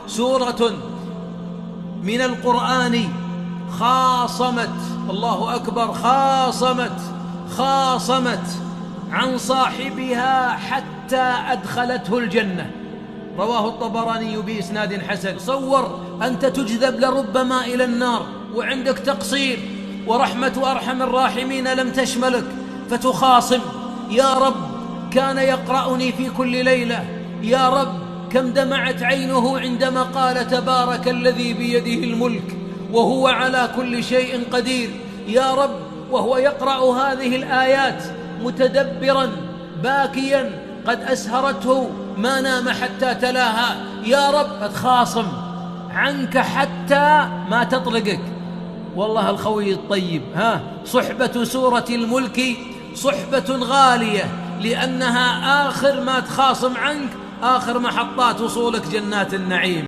سورة من القرآن خاصمت، الله أكبر، خاصمت عن صاحبها حتى أدخلته الجنة. رواه الطبراني بإسناد حسن. تصور أنت تجذب لربما إلى النار وعندك تقصير، ورحمة أرحم الراحمين لم تشملك فتخاصم: يا رب كان يقرأني في كل ليلة، يا رب كم دمعت عينه عندما قال تبارك الذي بيده الملك وهو على كل شيء قدير، يا رب وهو يقرأ هذه الآيات متدبرا باكيا قد أسهرته ما نام حتى تلاها، يا رب أتخاصم عنك حتى ما تطلقك. والله الخوي الطيب، صحبة سورة الملك صحبة غالية، لأنها آخر ما تخاصم عنك، آخر محطات وصولك جنات النعيم.